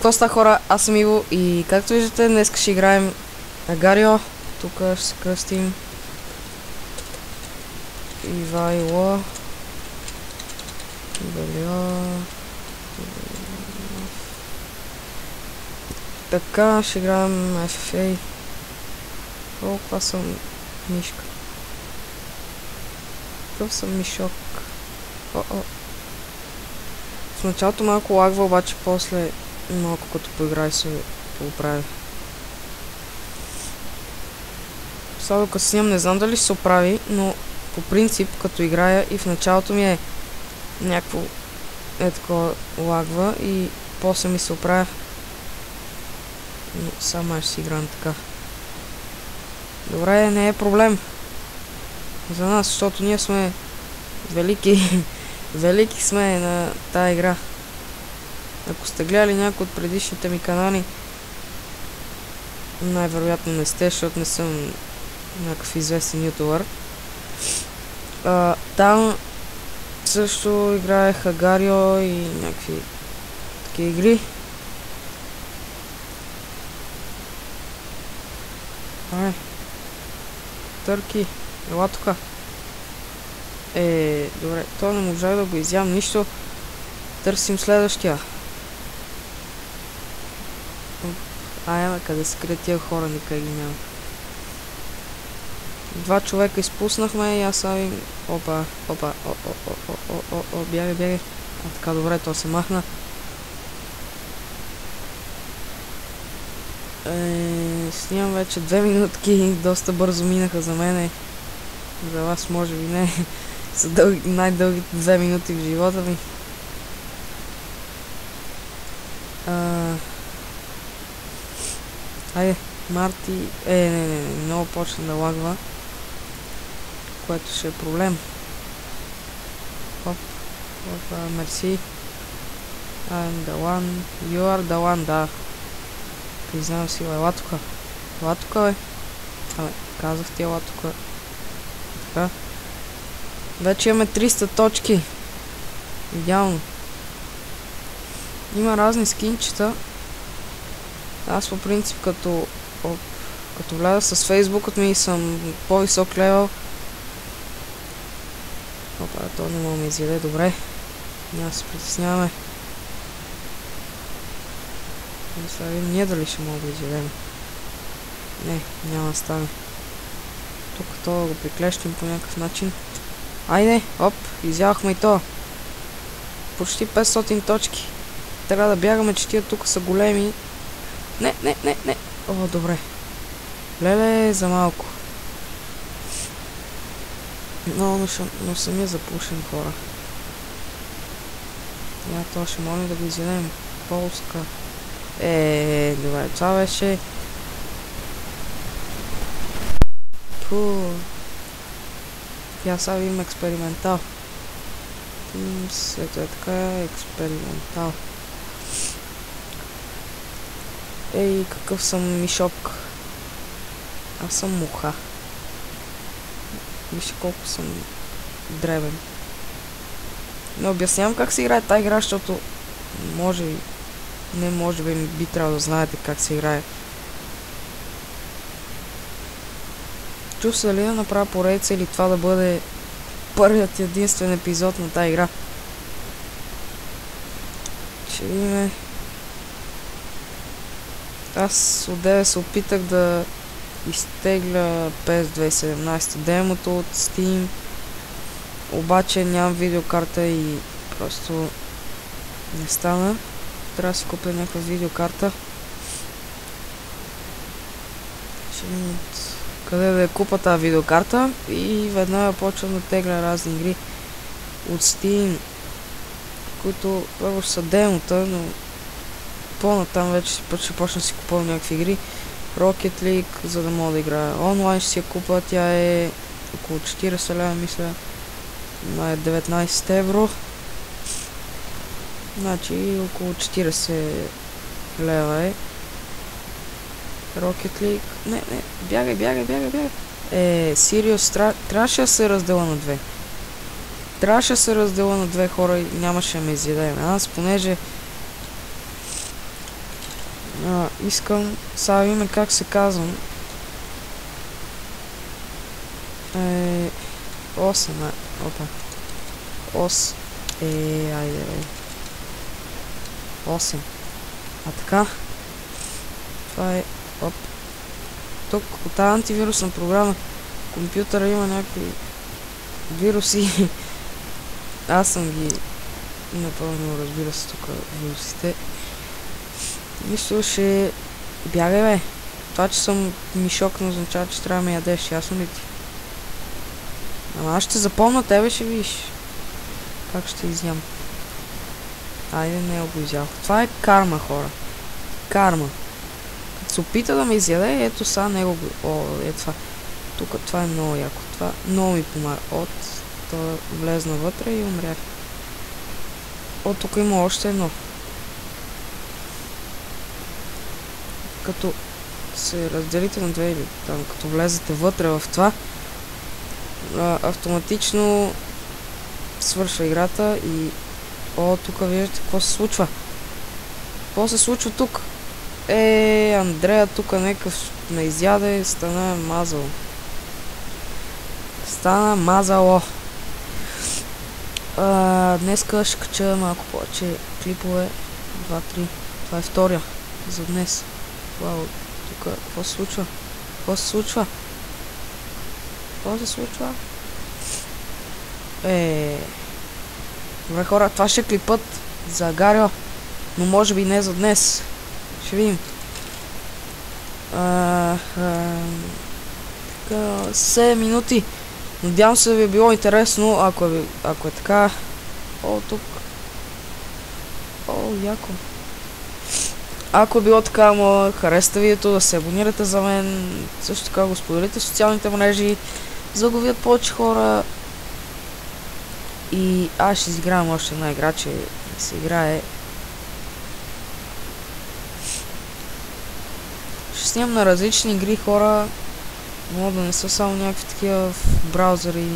Какво ста, хора? Аз съм Иво и както виждате, днес ще играем Агарио. Тук ще се кръстим Ивайло, така ще играем FFA. О, това съм мишка. Какъв съм мишок. В началото малко лагва, обаче после малко като поиграй се поправи. Сега докато снимам не знам дали ще се оправи, но по принцип като играя и в началото ми е някакво такова лагва и после ми се оправя. Но само ще си играем така. Добре, не е проблем за нас, защото ние сме велики. Велики сме на тая игра. Ако сте гледали някои от предишните ми канали, най-вероятно не сте, защото не съм някакъв известен ютубър. Там също играех Агарио и някакви такива игри. Ай, Търки, ела тука. Добре, то не можах да го изям нищо. Търсим следващия. Ама къде се крият тия хора, никъде ги няма. Два човека изпуснахме и аз съм... Опа, бягай. Така, добре, то се махна. Снимам вече 2 минутки, доста бързо минаха за мене. За вас може би не. Са най-дългите 2 минути в живота ми. Айде, Марти... не, много почна да лагва. Което ще е проблем. Мерси. I'm the one. You are the one, да. Признавам си, ела тука. Ела тука, бе. Казах ти ела тука. Така. Вече имаме 300 точки. Идеално. Има разни скинчета. Аз по принцип като вляза с фейсбукът ми съм по-висок левел. То не мога да ме изяде, добре. Няма да се притесняваме. Сега видим ние дали ще мога да изядем. Не, няма да стане. Тук това да го приклещим по някакъв начин. Айде, изявахме и то. Почти 500 точки. Трябва да бягаме, че тия тук са големи. Не. О, добре. Леле, за малко. Но самия запушен, хора. Това ще можем да го изядем. Полска. Добре, това беше... Я сега видим експериментал. Ето е така, експериментал. Какъв съм мишок. Аз съм муха. Вижте колко съм дребен. Не обяснявам как се играе тази игра, защото може би би трябвало да знаете как се играе. Чувства ли да направя поредица или това да бъде първият единствен епизод на тази игра? Ще видим. Аз отдеве се опитах да изтегля PES 2017 демото от Steam, обаче нямам видеокарта и просто не стана. Трябва да си купя някаква видеокарта. Ще видим къде да я купа тази видеокарта и веднага почвам да тегля разни игри от Steam, които първо са демота, но по-натам вече ще почна да си купувам някакви игри. Rocket League, за да мога да играя онлайн, ще си я купа. Тя е около 40 лева, мисля. На 19 евро. Значи около 40 лева е. Rocket League. Не, бягай. Serious, трябваше да се раздела на две. Трябваше да се раздела на две, хора, и нямаше да ме изядем. Аз понеже Искам, сега видим как се казвам. 8, опа. Айде, бе. 8. А така. Това е, оп. Тук от тази антивирусна програма компютъра има някакви вируси. Аз съм ги напълно, разбира се, тук вирусите. Нищо, ще бягай, бе. Това, че съм мишок, не означава, че трябва да ме ядеш, ясно ли ти? Ама аз ще запомня тебе, ще видиш как ще изям. Айде, не го изял. Това е карма, хора. Карма. Като се опита да ме изяде, ето сега него го... О, е това. Тук това е много яко. Това много ми помага. Това влезна вътре и умрях. Тук има още едно. Като се разделите на две или там, като влезете вътре в това, автоматично свършва играта и... тук виждате какво се случва. Какво се случва тук? Андрея тук някакъв ме изяде, стана мазало. Днеска ще кача малко повече клипове. 2-3. Това е втория за днес. Вау, тук какво се случва? Какво се случва? Добре, хора, това ще е клипът за Гарио, но може би не за днес. Ще видим. 7 минути. Надявам се да ви е било интересно, ако е така. Тук. Яко. Ако е било така, харесате видеото, да се абонирате за мен, също така го споделите в социалните мрежи, за да го видят повече хора. И аз ще изигравам още една игра, че се играе. Ще снимам на различни игри, хора. Мога да не са само някакви такива в браузъри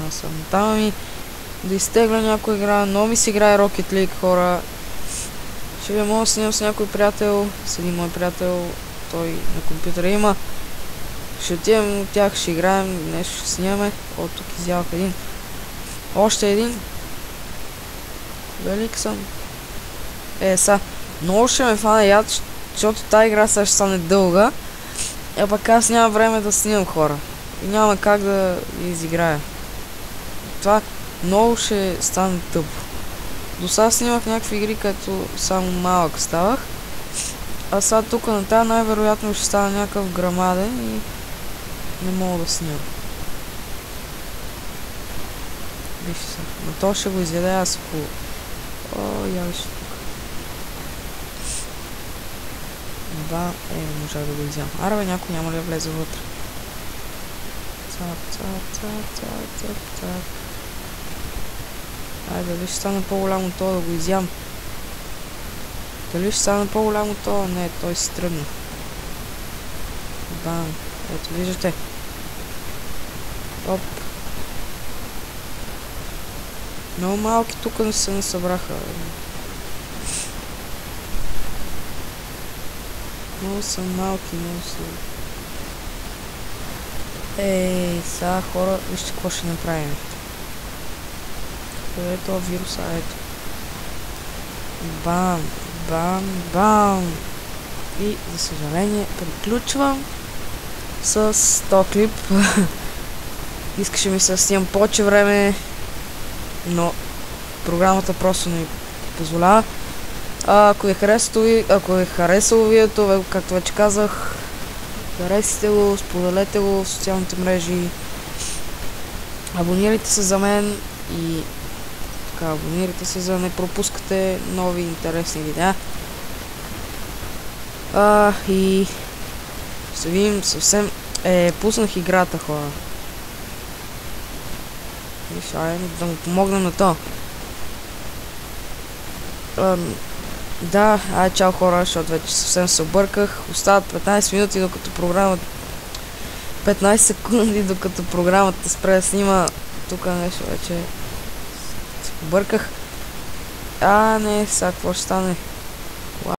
на самотама ми. Да изтегля някоя игра. Много ми се играе Rocket League, хора. Ще ви мога да снимам с някой приятел. С един мой приятел. Той на компютъра има. Ще отидем от тях, ще играем. Нещо ще снимаме. Тук изявах един. Още един. Велик съм. Много ще ме фана яд, защото тази игра сега ще стане дълга. Пък аз нямам време да снимам, хора. И няма как да изиграя. Това много ще стане тъпо. До сега снимах някакви игри, като само малък ставах. А сега тук на тази най-вероятно ще стане някакъв грамаден и не мога да снимам. Вижте се. Но то ще го изяде аз по... явиш тук. Можа да го изям. Аре бе, някой няма ли да влезе вътре? Цап. Айде, дали ще стане по-голямо това да го изям? Дали ще стане по-голямо това? Не, той си тръгна. Бам. Ето, виждате. Оп. Много малки тук не се насъбраха. Много са малки, много са... Сега хора, вижте какво ще направим. Къде е това вируса? Ето. Бам. И, за съжаление, приключвам с този клип. Искаше ми се да снимам повече време, но програмата просто не ми позволява. Ако ви е харесало видеото, както вече казах, харесайте го, споделете го в социалните мрежи, абонирайте се за мен и така, абонирайте се, за да не пропускате нови интересни видеа. И ще видим съвсем... пуснах играта, хора. Да му помогнем на то. Да, чао хора, защото вече съвсем се обърках. Остават 15 минути, докато програмата... 15 секунди, докато програмата спре да снима. Тук нещо вече... се обърках. Не, сега какво ще стане?